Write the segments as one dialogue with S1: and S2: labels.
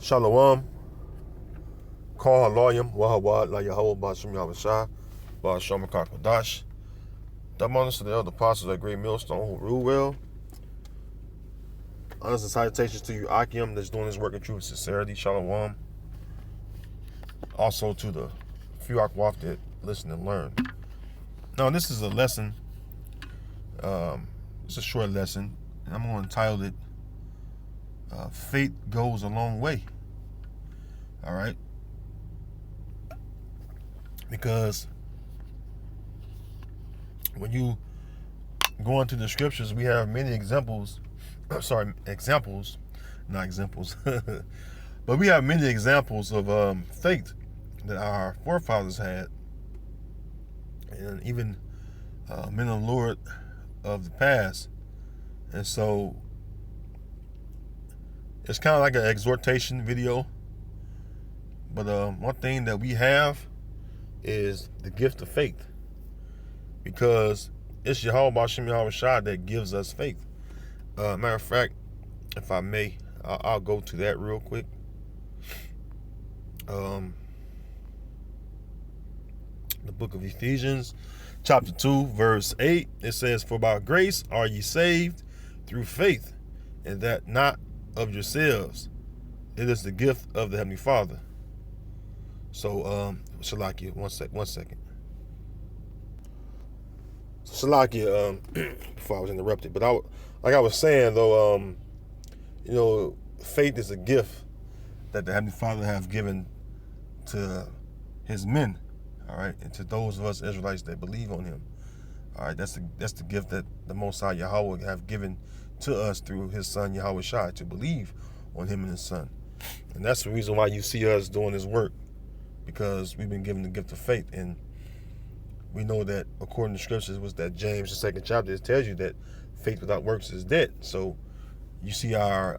S1: Shalom, Kal Halayim, Wahawad, La Yahweh, Bashim Yahushua, Basham Kakadash. Honors to the elder apostles at Great Millstone who rule well. Honors and salutations to you, Akim, that's doing his work in truth and sincerity. Shalom. Also to the few Akwaf that listen and learn. Now, this is a lesson. It's a short lesson. And I'm going to title it Faith Goes a Long Way. All right? Because when you go into the scriptures, we have many examples, not examples, but we have many examples of faith that our forefathers had, and even men of the Lord of the past. And so it's kind of like an exhortation video, but one thing that we have is the gift of faith, because it's Yahweh Bashim Yahushua that gives us faith. Matter of fact, if I may, I'll go to that real quick. The book of Ephesians, chapter 2, verse 8, it says, "For by grace are ye saved through faith, and that not of yourselves. It is the gift of the Heavenly Father." So, Shalakia, one second. Shalakia, before I was interrupted, but like I was saying though, faith is a gift that the Heavenly Father have given to His men, all right, and to those of us Israelites that believe on Him, all right. That's the gift that the Most High Yahweh have given to us through His Son Yahweh Shai, to believe on Him and His Son, and that's the reason why you see us doing this work, because we've been given the gift of faith. And we know that according to scriptures, was that James, the second chapter, it tells you that faith without works is dead. So you see our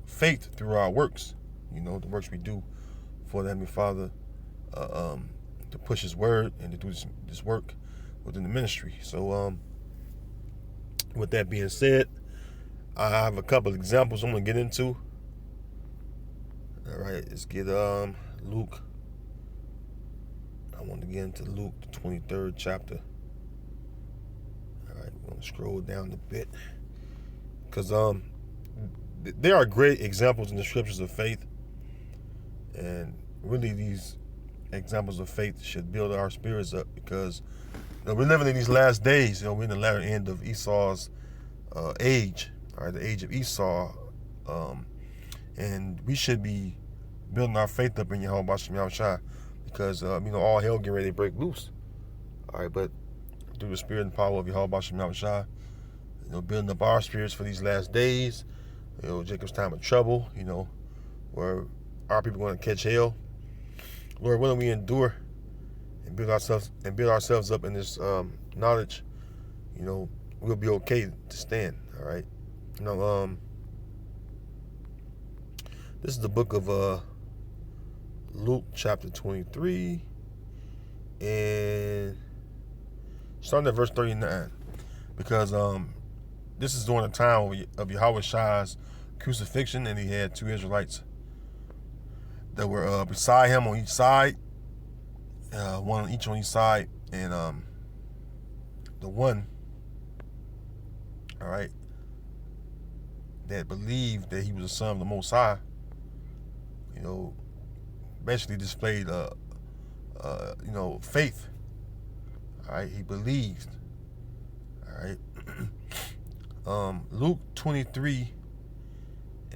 S1: faith through our works, the works we do for the Heavenly Father, to push His word and to do this work within the ministry. So with that being said, I have a couple of examples I'm going to get into. All right, let's get Luke. I want to get into Luke, the 23rd chapter. All right, we're going to scroll down a bit, because there are great examples in the scriptures of faith, and really these examples of faith should build our spirits up, because we're living in these last days. We're in the latter end of Esau's age, all right, the age of Esau, and we should be building our faith up in Yahweh Bashim Yahushua, because all hell getting ready to break loose. All right, but through the spirit and power of Yahweh Bashim Yahushua, building up our spirits for these last days, Jacob's time of trouble, where our people are going to catch hell. Lord willing, we endure and build ourselves up in this knowledge, we'll be okay to stand. All right. This is the book of Luke chapter 23, and starting at verse 39, because this is during the time of Yahweh Shai's crucifixion, and he had two Israelites that were beside him on each side, one each on each side, and the one, all right, that believed that he was the Son of the Most High, basically displayed faith. All right, he believed. All right. Luke 23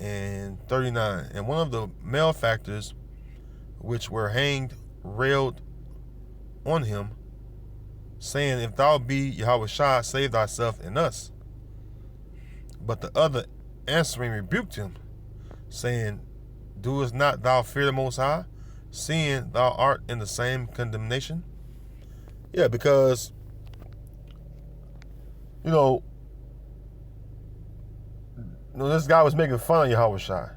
S1: and 39. And one of the malefactors which were hanged railed on him, saying, "If thou be Yahweh Shai, save thyself and us." But the other answering rebuked him, saying, "Doest not thou fear the Most High, seeing thou art in the same condemnation?" Yeah, because this guy was making fun of Yahweh Shai.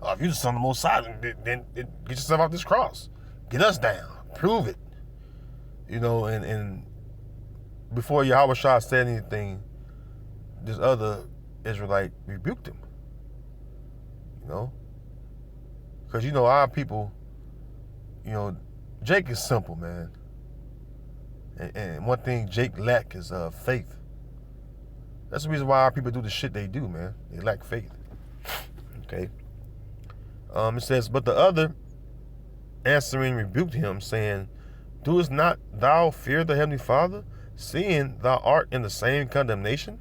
S1: "Oh, if you're the Son of the Most High, then get yourself off this cross. Get us down. Prove it." And before Yahweh Shai said anything, this other Israelite rebuked him. Because, our people, Jake is simple, man. And one thing Jake lack is faith. That's the reason why our people do the shit they do, man. They lack faith. Okay. It says, but the other answering rebuked him, saying, doest not thou fear the heavenly Father, seeing thou art in the same condemnation?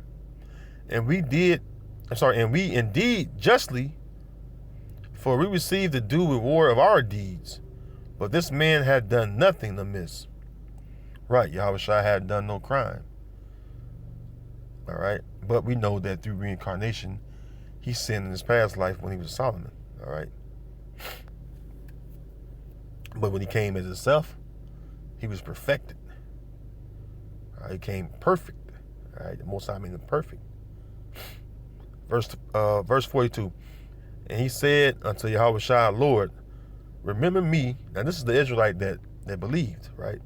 S1: And we indeed justly, for we receive the due reward of our deeds. But this man had done nothing amiss. Right, Yahushua had done no crime. All right, but we know that through reincarnation, he sinned in his past life when he was Solomon. All right. But when he came as himself, he was perfected. All right, he came perfect. All right, the Most High made him perfect. Verse 42. And he said unto Yahushua, Lord, remember me. Now this is the Israelite that believed, right?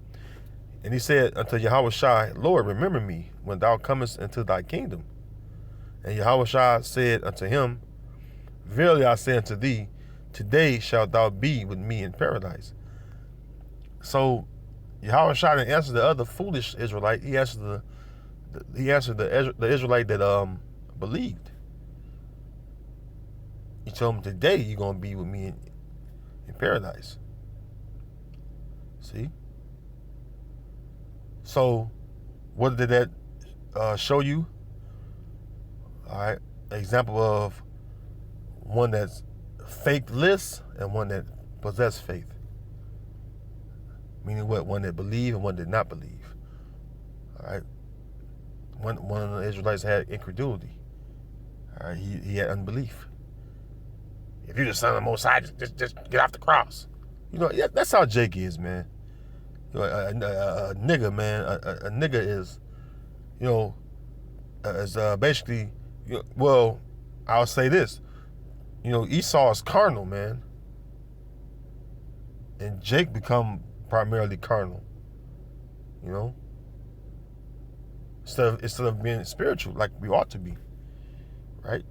S1: And he said unto Yahushua, Lord, remember me when thou comest into thy kingdom. And Yahushua said unto him, verily I say unto thee, today shalt thou be with me in paradise. So Yahushua didn't answer the other foolish Israelite. He answered the Israelite that believed. He told him, today you're going to be with me in paradise. See? So, what did that show you? All right. An example of one that's faithless and one that possessed faith. Meaning what? One that believed and one that did not believe. All right. One of the Israelites had incredulity. All right. He had unbelief. If you're the son of the Most High, just get off the cross. That's how Jake is, man. A nigga, man. A nigga is, basically, well, I'll say this. Esau is carnal, man. And Jake become primarily carnal. Instead of being spiritual like we ought to be. Right?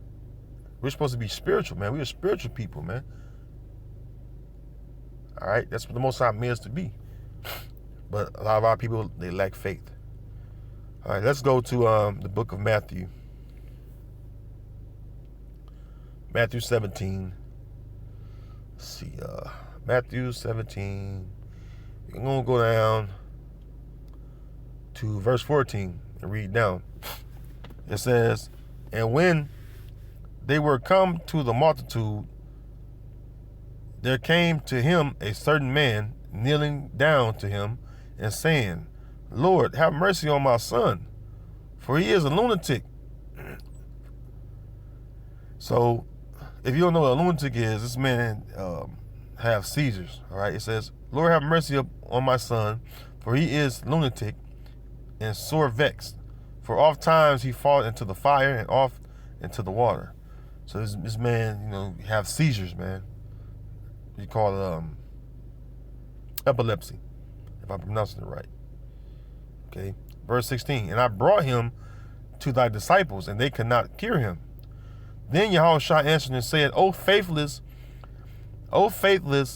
S1: We're supposed to be spiritual, man. We're spiritual people, man. All right? That's what the Most High made us to be. But a lot of our people, they lack faith. All right, let's go to the book of Matthew. Matthew 17. Let's see. Matthew 17. We're going to go down to verse 14 and read down. It says, and when they were come to the multitude, there came to him a certain man, kneeling down to him and saying, Lord, have mercy on my son, for he is a lunatic. So, if you don't know what a lunatic is, this man have seizures. All right, it says, Lord, have mercy on my son, for he is lunatic and sore vexed. For oft times he falleth into the fire and oft into the water. So this man, have seizures, man. You call it epilepsy, if I'm pronouncing it right. Okay, verse 16. And I brought him to thy disciples, and they could not cure him. Then Yahushua answered and said, O faithless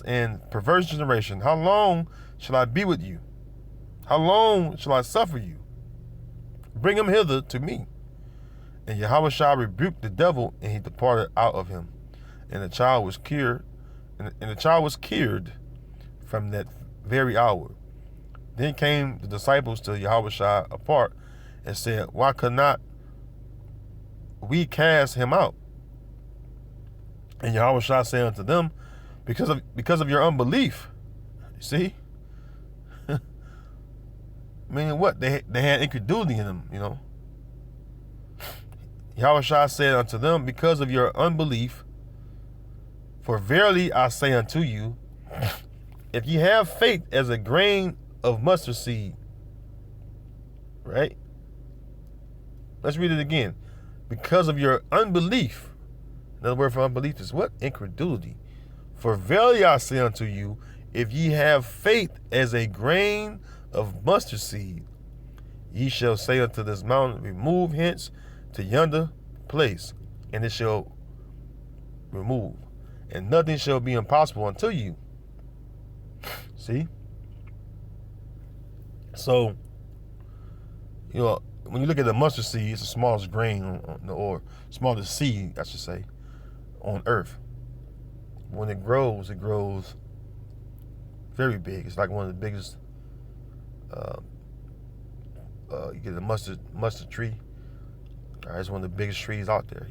S1: and perverse generation, how long shall I be with you? How long shall I suffer you? Bring him hither to me. And Yahushua rebuked the devil, and he departed out of him. And the child was cured, and the child was cured from that very hour. Then came the disciples to Yahushua apart and said, why could not we cast him out? And Yahushua said unto them, because of your unbelief. You see? Meaning what? They had incredulity in them, Yahushua said unto them, because of your unbelief, for verily I say unto you, if ye have faith as a grain of mustard seed, right? Let's read it again. Because of your unbelief. Another word for unbelief is what? Incredulity. For verily I say unto you, if ye have faith as a grain of mustard seed, ye shall say unto this mountain, remove hence to yonder place, and it shall remove, and nothing shall be impossible unto you. See? So, when you look at the mustard seed, it's the smallest grain, or smallest seed, I should say, on earth. When it grows very big. It's like one of the biggest. You get a mustard tree. All right, it's one of the biggest trees out there.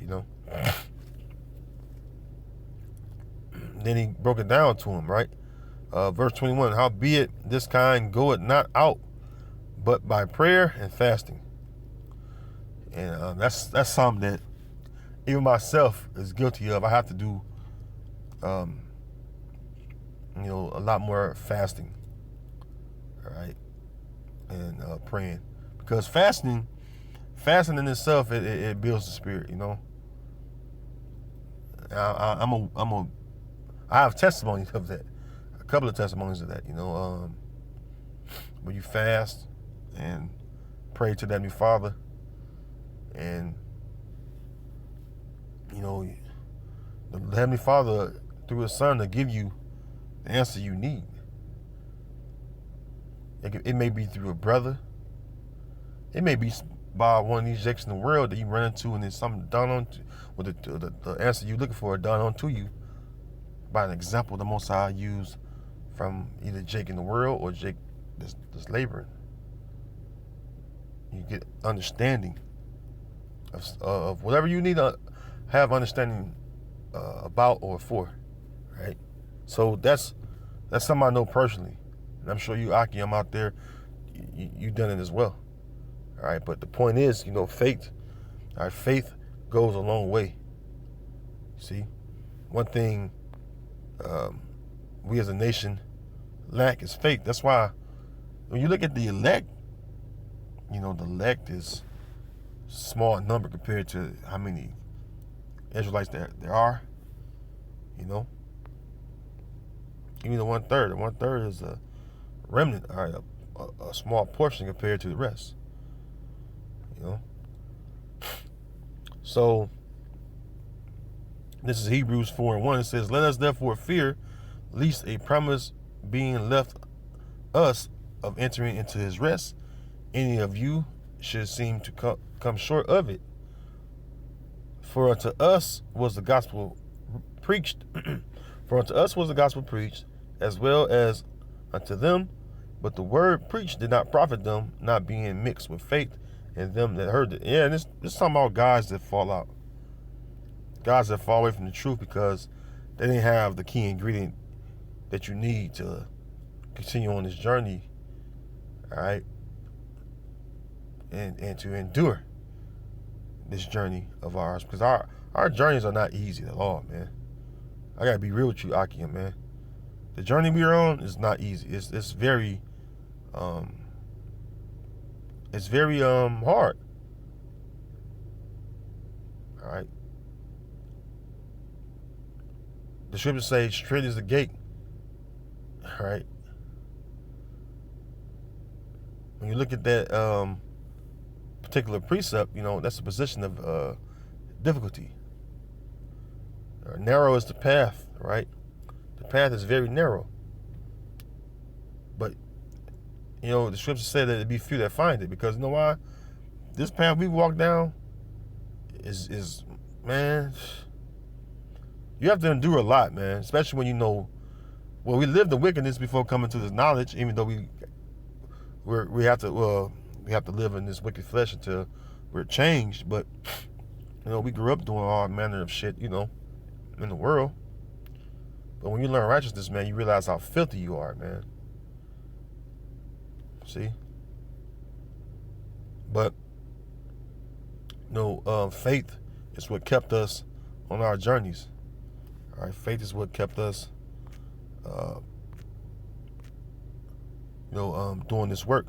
S1: Then he broke it down to him, right? Verse 21. Howbeit this kind goeth not out, but by prayer and fasting. And that's something that even myself is guilty of. I have to do, a lot more fasting, all right, and praying, because fasting in itself, it builds the spirit. I have testimonies of that, a couple of testimonies of that. When you fast and pray to the Heavenly Father, and the Heavenly Father through His Son to give you the answer you need. It may be through a brother. It may be by one of these jakes in the world that you run into, and there's something done on, with the answer you're looking for done onto you by an example the Most High used from either Jake in the world or Jake that's laboring. You get understanding of whatever you need to have understanding about or for, right? So that's something I know personally, and I'm sure you, Aki, I'm out there, you done it as well. All right, but the point is, faith. All right, faith goes a long way. See, one thing we as a nation lack is faith. That's why when you look at the elect, the elect is small number compared to how many Israelites there are. Even the 1/3. The 1/3 is a remnant, all right, a small portion compared to the rest. So this is Hebrews 4:1. It says, "Let us therefore fear, lest a promise being left us of entering into His rest, any of you should seem to come short of it. For unto us was the gospel preached, as well as unto them, but the word preached did not profit them, not being mixed with faith in them that heard it." Yeah, and this is talking about guys that fall out. Guys that fall away from the truth because they didn't have the key ingredient that you need to continue on this journey, all right, and to endure this journey of ours, because our journeys are not easy at all, man. I gotta be real with you, Akim, man. The journey we're on is not easy. It's very hard. All right. The scriptures say, "Straight is the gate." All right. When you look at that particular precept, that's a position of difficulty. Narrow is the path, right? The path is very narrow. But, the scripture said that it'd be few that find it, because you know why? This path we walk down is man, you have to endure a lot, man, especially when we lived in wickedness before coming to this knowledge, even though we have to live in this wicked flesh until we're changed. But we grew up doing all manner of shit, in the world. But when you learn righteousness, man, you realize how filthy you are, man. See? But faith is what kept us on our journeys. All right, faith is what kept us doing this work.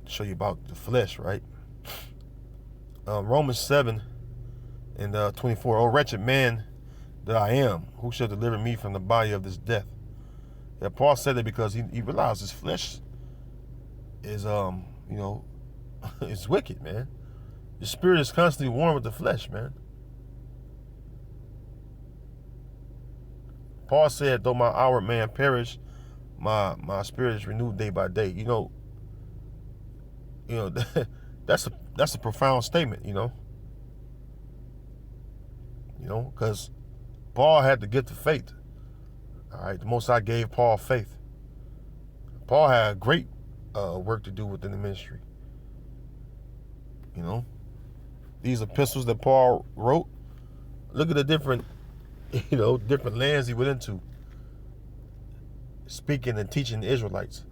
S1: Show you about the flesh, right? Romans 7:24. "O wretched man that I am, who shall deliver me from the body of this death?" Yeah, Paul said it because he realized his flesh is it's wicked, man. The spirit is constantly warring with the flesh, man. Paul said, though my outward man perish, my spirit is renewed day by day. That's a profound statement, because Paul had the gift of faith. All right, the Most High gave Paul faith. Paul had great work to do within the ministry. These epistles that Paul wrote, look at the different lands he went into, speaking and teaching the Israelites,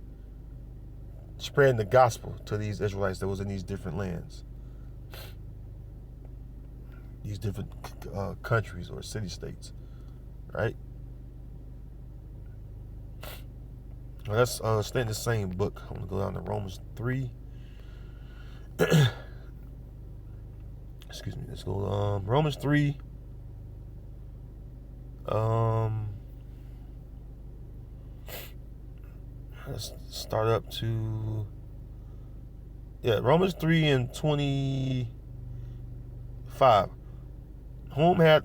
S1: spreading the gospel to these Israelites that was in these different lands, these different countries or city-states, right? Well, let's stay in the same book. I'm going to go down to Romans 3. Excuse me. Let's go Romans 3. Let's start up to Romans 3 and 25. Whom the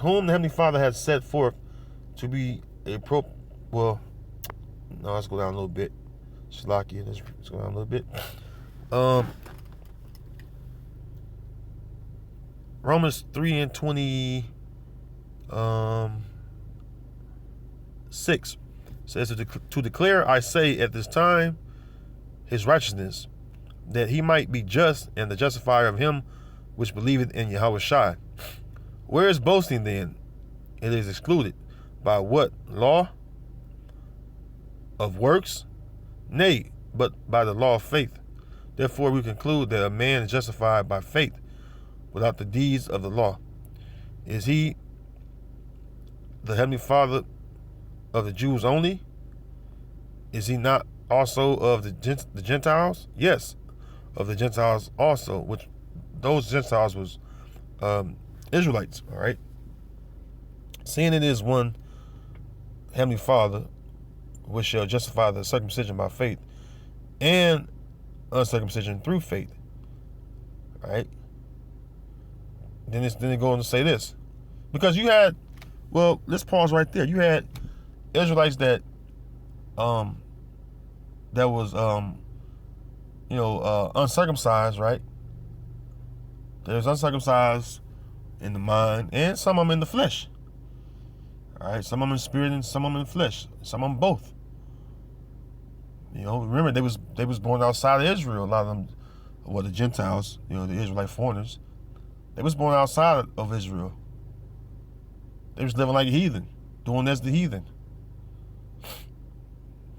S1: Heavenly Father had set forth to be let's go down a little bit. Shalakia, let's go down a little bit. Romans 3 and 26 says, to declare, I say, at this time, his righteousness, that he might be just and the justifier of him which believeth in Yahweh Shai. Where is boasting then? It is excluded. By what law? Of works? Nay, but by the law of faith. Therefore we conclude that a man is justified by faith without the deeds of the law. Is he the Heavenly Father of the Jews only? Is he not also of the Gentiles? Yes, of the Gentiles also, which those Gentiles was Israelites, all right? Seeing it is one Heavenly Father, which shall justify the circumcision by faith and uncircumcision through faith, all right? Then it goes on to say this. Because you had, let's pause right there. You had Israelites that was uncircumcised, right? There's uncircumcised in the mind, and some of them in the flesh. All right, some of them in spirit and some of them in flesh. Some of them both. Remember they was born outside of Israel. A lot of them, the Gentiles, the Israelite foreigners, they was born outside of Israel. They was living like a heathen, doing as the heathen,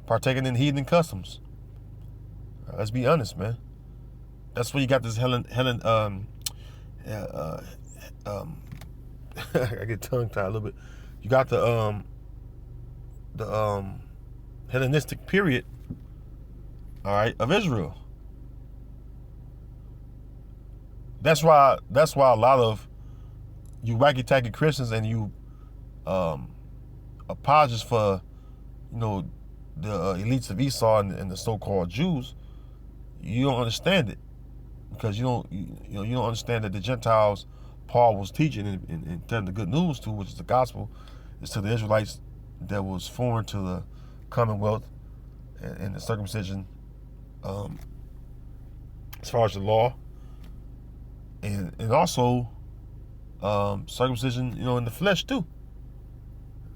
S1: partaking in heathen customs. Let's be honest, man. That's where you got this I get tongue tied a little bit. You got the Hellenistic period, all right, of Israel. That's why a lot of you wacky-tacky Christians and you apologists for the elites of Esau and the so-called Jews, you don't understand it, because you don't understand that the Gentiles Paul was teaching and telling the good news to, which is the gospel, is to the Israelites that was foreign to the commonwealth and the circumcision, as far as the law, and also circumcision, in the flesh too.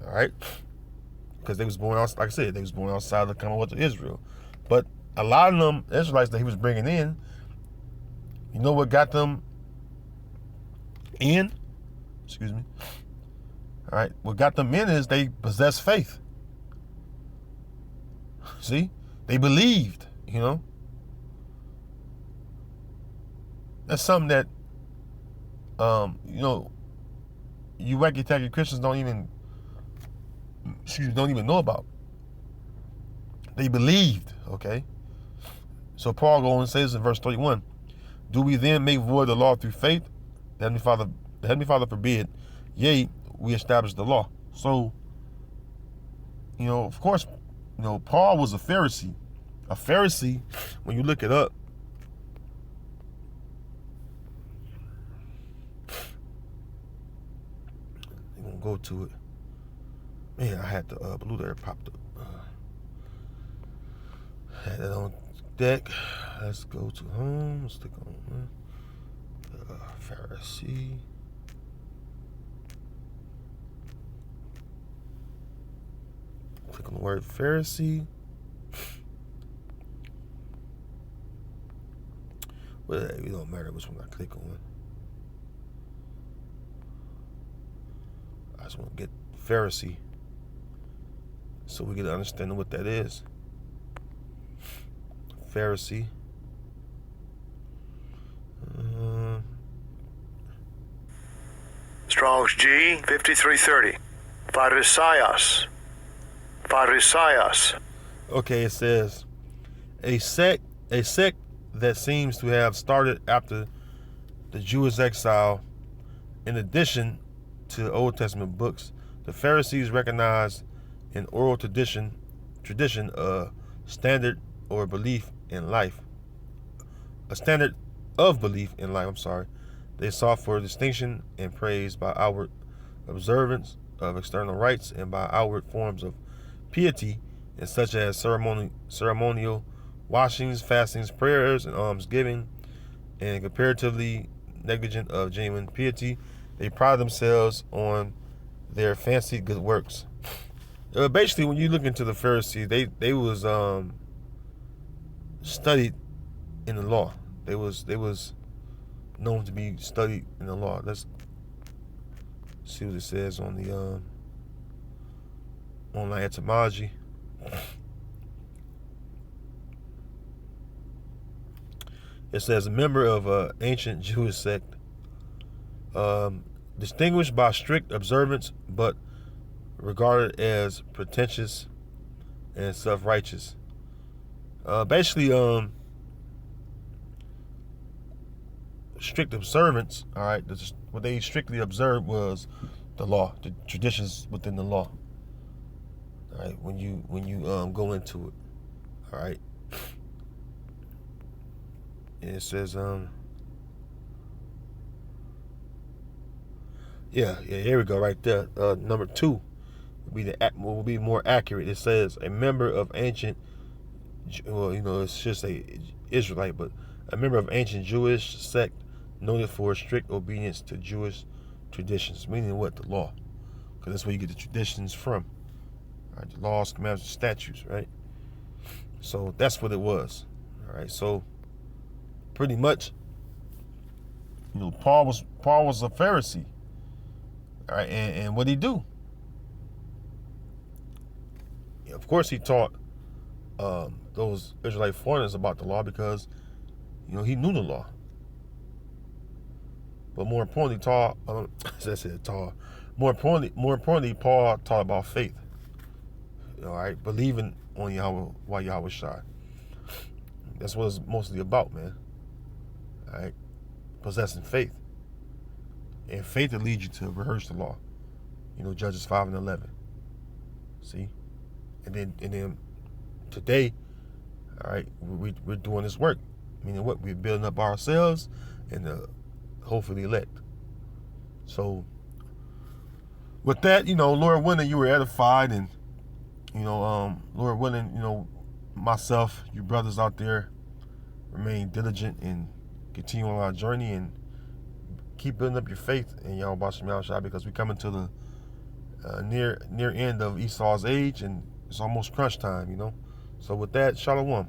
S1: All right, because they was born out, like I said, they was born outside the commonwealth of Israel. But a lot of them Israelites that he was bringing in, you know what got them in? Excuse me. All right, what got them in is they possessed faith. See, they believed. That's something that you wacky-tacky Christians don't even know about. They believed, okay? So Paul goes and says in verse 31, do we then make void the law through faith? The Heavenly Father forbid. Yea, we establish the law. So, of course, Paul was a Pharisee. A Pharisee, when you look it up, I'm going to go to it. Man, I had the blue there popped up. Had that on deck. Let's go to home. Let's click on Pharisee. Click on the word Pharisee. Well, it don't matter which one I click on. I just want to get Pharisee so we get an understanding what that is. Pharisee.
S2: Strong's G 5330. Pharisaios. Pharisaios.
S1: Okay, it says a sect that seems to have started after the Jewish exile. In addition to the Old Testament books, the Pharisees recognized an oral tradition, a standard or belief in life. A standard of belief in life, They sought for distinction and praise by outward observance of external rites and by outward forms of piety, and such as ceremonial washings, fastings, prayers, and almsgiving, and comparatively negligent of genuine piety. They pride themselves on their fancy good works. Basically, when you look into the Pharisees, they was studied in the law. They was known to be studied in the law. Let's see what it says on the online etymology. It says a member of an ancient Jewish sect, distinguished by strict observance, but regarded as pretentious and self-righteous. Basically, strict observance. All right, what they strictly observed was the law, the traditions within the law. All right, when you go into it. All right. And it says here we go, right there. Number 2 will be more accurate. It says a member of ancient, well, it should say Israelite, but a member of ancient Jewish sect noted for strict obedience to Jewish traditions, meaning what? The law, because that's where you get the traditions from. All right, the laws, commandments, statutes, right? So that's what it was. All right, so pretty much, Paul was a Pharisee. All right, and what did he do? Of course, he taught those Israelite foreigners about the law because, he knew the law. But more importantly, More importantly, Paul taught about faith. All right, believing on Yahweh Shai. That's what it's mostly about, man. All right, possessing faith, and faith that leads you to rehearse the law. Judges 5 and 11. See, and then today, all right, we're doing this work. Meaning what? We're building up ourselves and hopefully elect. So with that, Lord willing, you were edified, and Lord willing, myself, you brothers out there, remain diligent and continue on our journey and keep building up your faith in Yahweh Shai, because we're coming to the near end of Esau's age, and it's almost crunch time, So with that, Shalom.